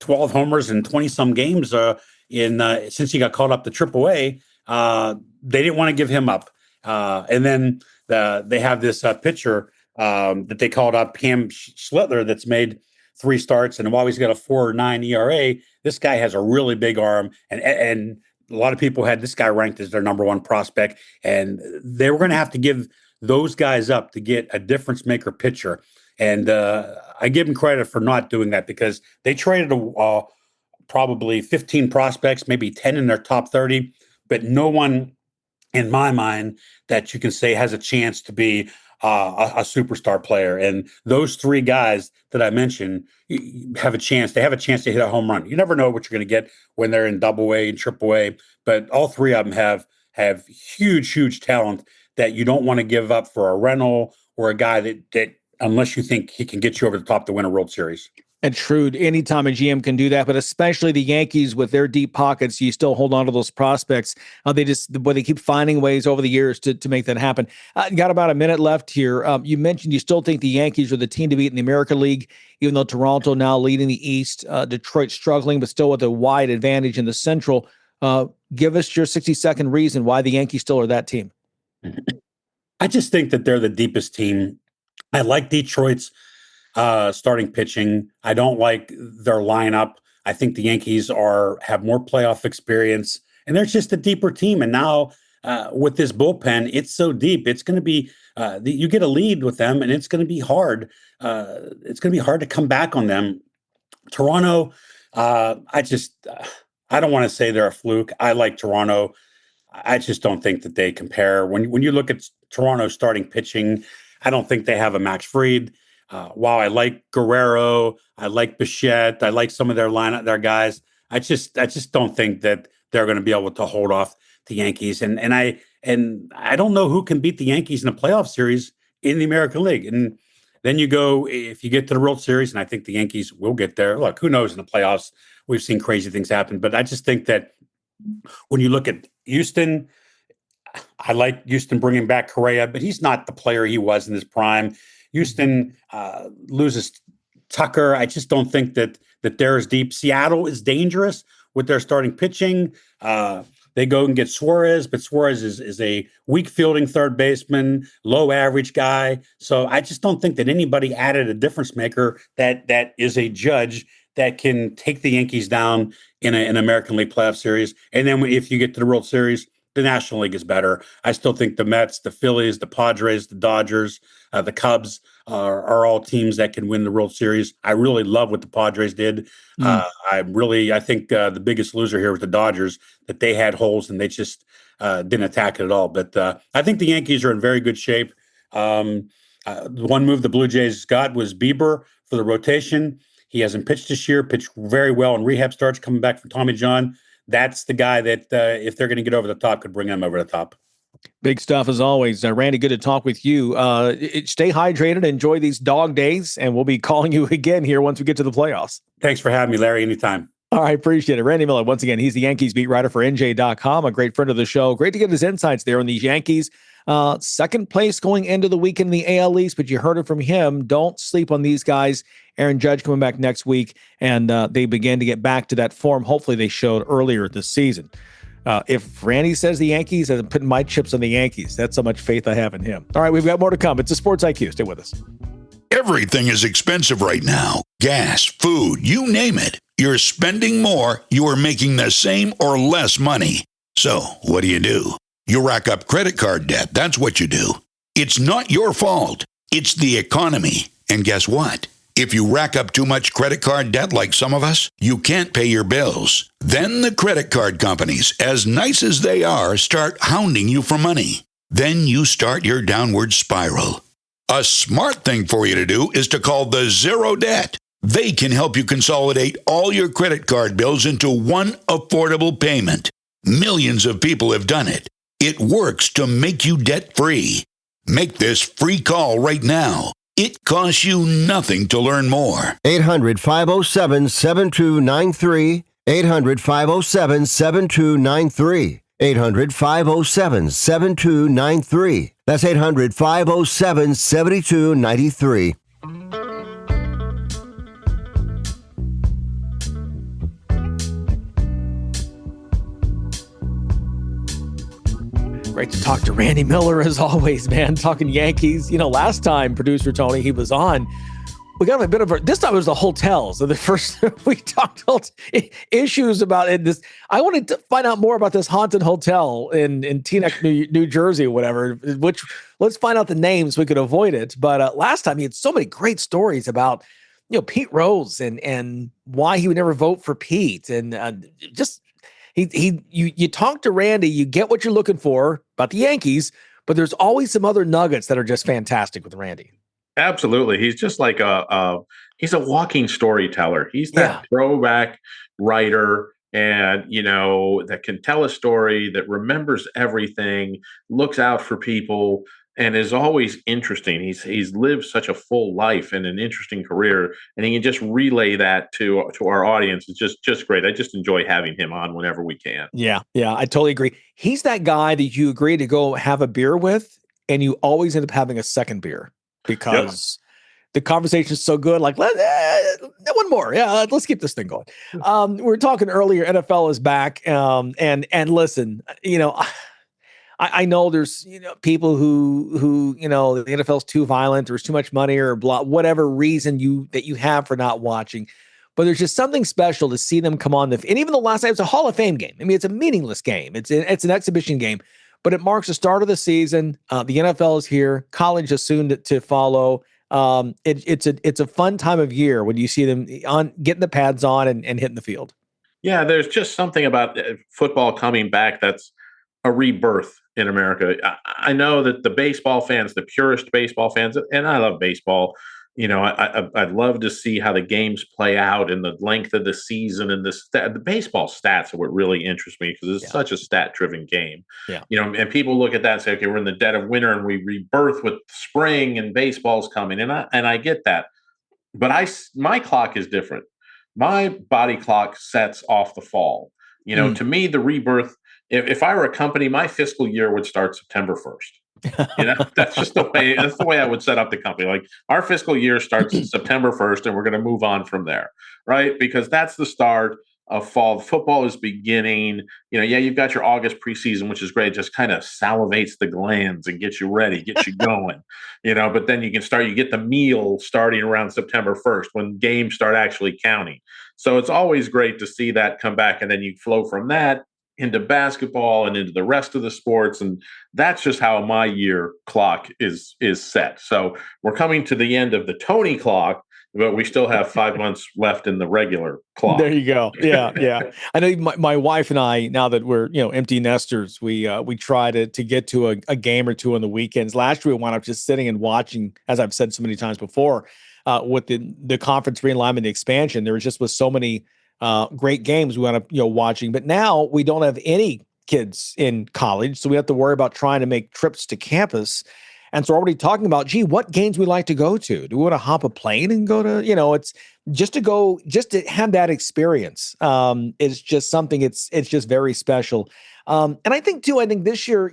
12 homers in 20-some games since he got called up to AAA. They didn't want to give him up. And then they have this pitcher that they called up, Cam Schlittler, that's made 3 starts, and while he's got a 4.9 ERA, this guy has a really big arm, and a lot of people had this guy ranked as their number one prospect, and they were going to have to give those guys up to get a difference maker pitcher. And I give them credit for not doing that, because they traded probably 15 prospects, maybe 10 in their top 30, but no one in my mind that you can say has a chance to be a superstar player. And those 3 guys that I mentioned have a chance. They have a chance to hit a home run. You never know what you're going to get when they're in Double A and Triple A, but all 3 of them have huge talent that you don't want to give up for a rental or a guy that unless you think he can get you over the top to win a World Series. And true, anytime a GM can do that, but especially the Yankees with their deep pockets, you still hold on to those prospects. They keep finding ways over the years to make that happen. Got about a minute left here. You mentioned you still think the Yankees are the team to beat in the American League, even though Toronto now leading the East, Detroit struggling, but still with a wide advantage in the Central. Give us your 60-second reason why the Yankees still are that team. I just think that they're the deepest team. I like Detroit's starting pitching. I don't like their lineup. I think the Yankees have more playoff experience, and they're just a deeper team. And now with this bullpen, it's so deep. It's going to be you get a lead with them, and it's going to be hard. It's going to be hard to come back on them. Toronto, I don't want to say they're a fluke. I like Toronto. I just don't think that they compare. When you look at Toronto's starting pitching, I don't think they have a Max Fried. While I like Guerrero, I like Bichette, I like some of their lineup, guys. I just don't think that they're going to be able to hold off the Yankees. And I don't know who can beat the Yankees in a playoff series in the American League. And then you go, if you get to the World Series, and I think the Yankees will get there. Look, who knows in the playoffs? We've seen crazy things happen, but I just think that when you look at Houston, I like Houston bringing back Correa, but he's not the player he was in his prime. Houston loses Tucker. I just don't think that they're as deep. Seattle is dangerous with their starting pitching. They go and get Suarez, but Suarez is a weak fielding third baseman, low average guy. So I just don't think that anybody added a difference maker that is a judge that can take the Yankees down in an American League playoff series. And then if you get to the World Series, the National League is better. I still think the Mets, the Phillies, the Padres, the Dodgers, the Cubs are all teams that can win the World Series. I really love what the Padres did. I think the biggest loser here was the Dodgers, that they had holes and they just didn't attack it at all. But I think the Yankees are in very good shape. The one move the Blue Jays got was Bieber for the rotation. He hasn't pitched this year, pitched very well in rehab starts coming back from Tommy John. That's the guy that, if they're going to get over the top, could bring them over the top. Big stuff as always. Randy, good to talk with you. Stay hydrated, enjoy these dog days, and we'll be calling you again here once we get to the playoffs. Thanks for having me, Larry, anytime. All right, appreciate it. Randy Miller, once again, he's the Yankees beat writer for NJ.com, a great friend of the show. Great to get his insights there on these Yankees. Second place going into the weekend in the AL East, but you heard it from him. Don't sleep on these guys. Aaron Judge coming back next week, and they begin to get back to that form hopefully they showed earlier this season. If Randy says the Yankees, I'm putting my chips on the Yankees. That's how much faith I have in him. All right, we've got more to come. It's a Sports IQ. Stay with us. Everything is expensive right now. Gas, food, you name it. You're spending more, you are making the same or less money. So, what do? You rack up credit card debt. That's what you do. It's not your fault. It's the economy. And guess what? If you rack up too much credit card debt like some of us, you can't pay your bills. Then the credit card companies, as nice as they are, start hounding you for money. Then you start your downward spiral. A smart thing for you to do is to call the Zero Debt. They can help you consolidate all your credit card bills into one affordable payment. Millions of people have done it. It works to make you debt-free. Make this free call right now. It costs you nothing to learn more. 800-507-7293. 800-507-7293. 800-507-7293. That's 800-507-7293. Great to talk to Randy Miller as always, man. Talking Yankees. Last time, Producer Tony, he was on. We got a bit of this time it was the hotels. So the first we talked issues about it. This I wanted to find out more about this haunted hotel in Teaneck, New Jersey, or whatever. Which let's find out the names so we could avoid it. But last time he had so many great stories about Pete Rose and why he would never vote for Pete, and just. You talk to Randy, you get what you're looking for about the Yankees, but there's always some other nuggets that are just fantastic with Randy. Absolutely. He's just like he's a walking storyteller. He's that throwback writer and, that can tell a story, that remembers everything, looks out for people, and is always interesting. He's lived such a full life and an interesting career, and he can just relay that to our audience. It's just great. I just enjoy having him on whenever we can. Yeah, I totally agree. He's that guy that you agree to go have a beer with, and you always end up having a second beer because the conversation is so good. Like, one more. Yeah, let's keep this thing going. We were talking earlier, NFL is back, and listen, I know there's people who the NFL's too violent, there's too much money, or blah, whatever reason that you have for not watching. But there's just something special to see them come on and even the last night, it's a Hall of Fame game. I mean, it's a meaningless game. It's an exhibition game, but it marks the start of the season. The NFL is here. College is soon to follow. It's a fun time of year when you see them on getting the pads on and hitting the field. Yeah, there's just something about football coming back that's a rebirth in America. I know that the baseball fans, the purest baseball fans, and I love baseball, I'd love to see how the games play out and the length of the season, and the baseball stats are what really interest me because it's such a stat-driven game. Yeah. And people look at that and say, okay, we're in the dead of winter and we rebirth with spring and baseball's coming, and I get that, but my clock is different. My body clock sets off the fall. To me, the rebirth. If I were a company, my fiscal year would start September 1st. That's just the way I would set up the company. Like our fiscal year starts September 1st and we're going to move on from there. Right. Because that's the start of fall. Football is beginning. You've got your August preseason, which is great. Just kind of salivates the glands and gets you ready, gets you going, but then you get the meal starting around September 1st when games start actually counting. So it's always great to see that come back. And then you flow from that into basketball and into the rest of the sports. And that's just how my year clock is set. So we're coming to the end of the Tony clock, but we still have 5 months left in the regular clock. There you go. Yeah, yeah. I know my wife and I, now that we're empty nesters, we try to get to a game or two on the weekends. Last year we wound up just sitting and watching, as I've said so many times before, with the conference realignment, the expansion. There was so many great games we wound up watching. But now we don't have any kids in college, so we have to worry about trying to make trips to campus. And so we're already talking about, what games we like to go to. Do we want to hop a plane and go to, it's just to have that experience. It's just something, it's just very special. And I think this year,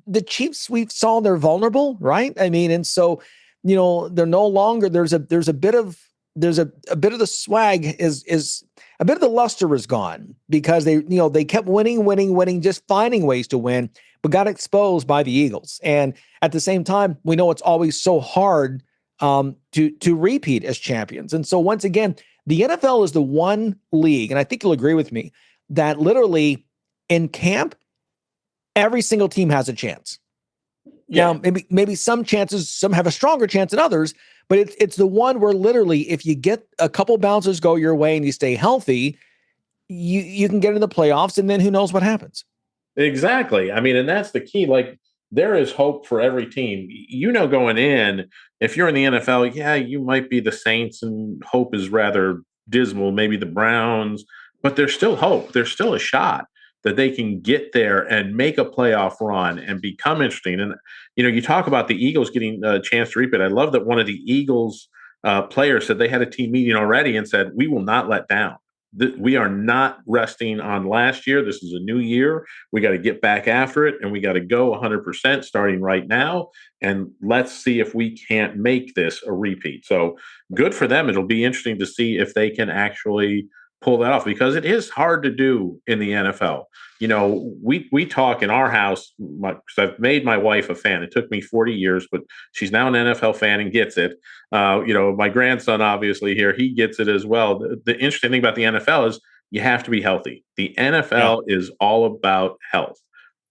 the Chiefs, we saw they're vulnerable, right? I mean, and so, they're no longer, there's a bit of the swag is a bit of the luster is gone because they kept winning, just finding ways to win, but got exposed by the Eagles. And at the same time, we know it's always so hard to repeat as champions. And so once again, the NFL is the one league, and I think you'll agree with me, that literally in camp, every single team has a chance. Yeah. Now, maybe some have a stronger chance than others, but it's the one where literally if you get a couple bounces go your way and you stay healthy, you can get in the playoffs, and then who knows what happens. Exactly. I mean, and that's the key. Like, there is hope for every team. Going in, if you're in the NFL, you might be the Saints and hope is rather dismal, maybe the Browns, but there's still hope. There's still a shot that they can get there and make a playoff run and become interesting. And, you talk about the Eagles getting a chance to repeat. I love that one of the Eagles players said they had a team meeting already and said, we will not let down. We are not resting on last year. This is a new year. We got to get back after it, and we got to go 100% starting right now. And let's see if we can't make this a repeat. So good for them. It'll be interesting to see if they can actually pull that off, because it is hard to do in the NFL. We talk in our house, because I've made my wife a fan. It took me 40 years, but she's now an NFL fan and gets it. My grandson, obviously here, he gets it as well. The interesting thing about the NFL is you have to be healthy. The NFL is all about health.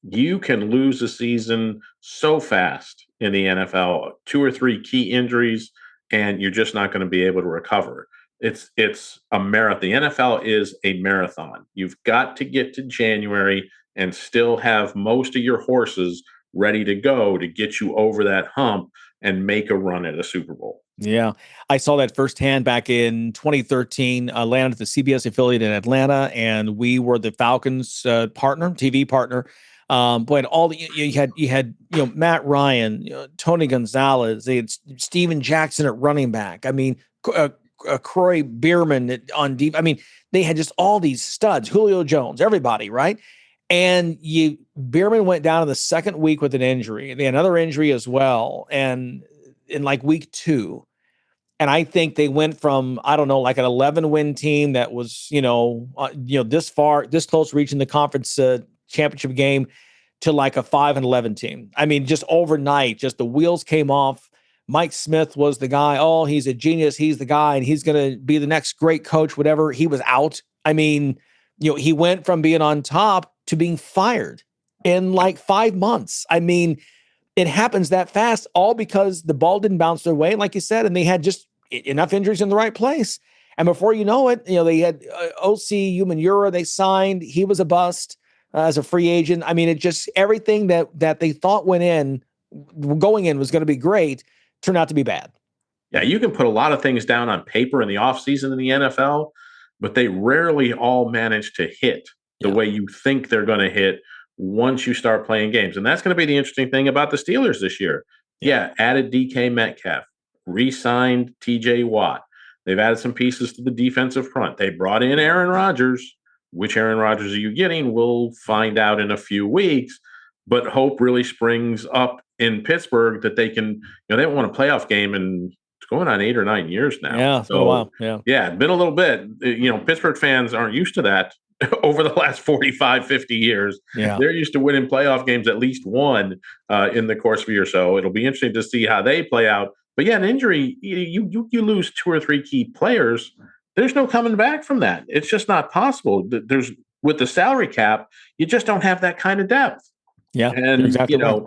You can lose a season so fast in the NFL, 2 or 3 key injuries, and you're just not going to be able to recover. It's a marathon. The NFL is a marathon. You've got to get to January and still have most of your horses ready to go to get you over that hump and make a run at a Super Bowl. Yeah, I saw that firsthand back in 2013. I landed at the CBS affiliate in Atlanta, and we were the Falcons TV partner. But you had Matt Ryan, Tony Gonzalez, they had Steven Jackson at running back. I mean, Croy Bierman on deep. I mean, they had just all these studs, Julio Jones, everybody, right? And Bierman went down in the second week with an injury. They had another injury as well, and in like week 2. And I think they went from, I don't know, like an 11-win team that was, this close to reaching the conference championship game to like a 5-11 team. I mean, just overnight, just the wheels came off. Mike Smith was the guy. Oh, he's a genius. He's the guy, and he's going to be the next great coach, whatever. He was out. I mean, he went from being on top to being fired in like 5 months. I mean, it happens that fast, all because the ball didn't bounce their way, like you said, and they had just enough injuries in the right place. And before you know it, they had O.C. Umenyiora, they signed. He was a bust as a free agent. I mean, it just, everything that they thought going in was going to be great turned out to be bad. Yeah, you can put a lot of things down on paper in the offseason in the NFL, but they rarely all manage to hit the way you think they're going to hit once you start playing games. And that's going to be the interesting thing about the Steelers this year. Yeah, added DK Metcalf, re-signed TJ Watt. They've added some pieces to the defensive front. They brought in Aaron Rodgers. Which Aaron Rodgers are you getting? We'll find out in a few weeks. But hope really springs up in Pittsburgh that they can, they haven't won a playoff game in, it's going on 8 or 9 years now. Yeah, it's been a while. Yeah, it's been a little bit. Pittsburgh fans aren't used to that over the last 45, 50 years. Yeah. They're used to winning playoff games, at least one in the course of a year or so. It'll be interesting to see how they play out. But yeah, an injury, you lose 2 or 3 key players. There's no coming back from that. It's just not possible. There's with the salary cap, you just don't have that kind of depth. Yeah, and exactly right.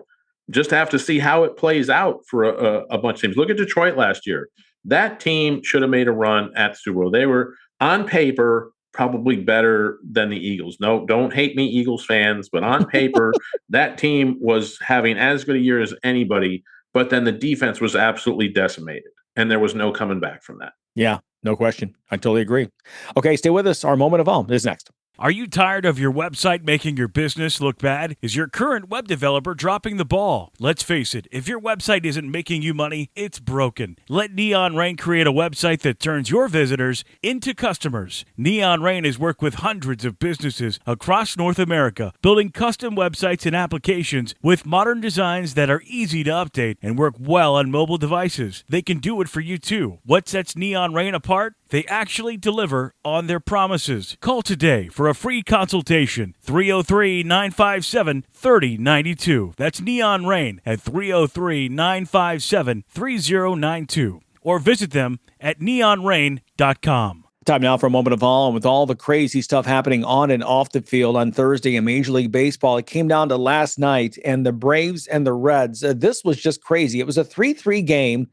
Just have to see how it plays out for a bunch of teams. Look at Detroit last year. That team should have made a run at the Super Bowl. They were on paper probably better than the Eagles. No, don't hate me, Eagles fans, but on paper, that team was having as good a year as anybody, but then the defense was absolutely decimated, and there was no coming back from that. Yeah, no question. I totally agree. Okay, stay with us. Our moment of awe is next. Are you tired of your website making your business look bad? Is your current web developer dropping the ball? Let's face it, if your website isn't making you money, it's broken. Let Neon Rain create a website that turns your visitors into customers. Neon Rain has worked with hundreds of businesses across North America, building custom websites and applications with modern designs that are easy to update and work well on mobile devices. They can do it for you too. What sets Neon Rain apart? They actually deliver on their promises. Call today for a free consultation. 303-957-3092. That's Neon Rain at 303-957-3092. Or visit them at neonrain.com. Time now for a moment of awe. And with all the crazy stuff happening on and off the field on Thursday in Major League Baseball, it came down to last night and the Braves and the Reds. This was just crazy. It was a 3-3 game.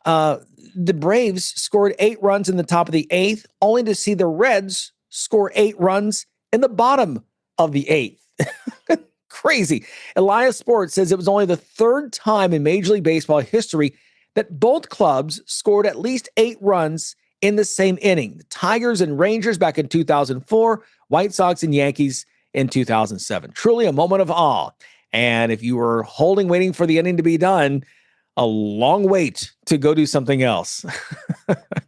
The Braves scored 8 runs in the top of the 8th, only to see the Reds score 8 runs in the bottom of the 8th. Crazy. Elias Sports says it was only the 3rd time in Major League Baseball history that both clubs scored at least 8 runs in the same inning. The Tigers and Rangers back in 2004, White Sox and Yankees in 2007. Truly a moment of awe. And if you were waiting for the inning to be done, a long wait to go do something else.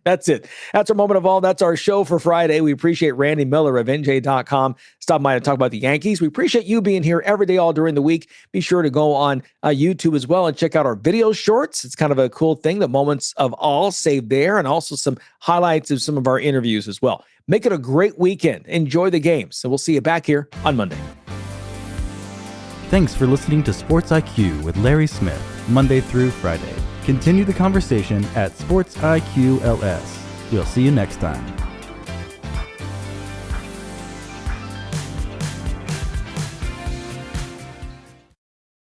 That's it. That's our moment of all. That's our show for Friday. We appreciate Randy Miller of NJ.com. Stop by to talk about the Yankees. We appreciate you being here every day, all during the week. Be sure to go on YouTube as well and check out our video shorts. It's kind of a cool thing, the moments of all saved there, and also some highlights of some of our interviews as well. Make it a great weekend. Enjoy the games. So we'll see you back here on Monday. Thanks for listening to SportsIQ with Larry Smith, Monday through Friday. Continue the conversation at SportsIQ LS. We'll see you next time.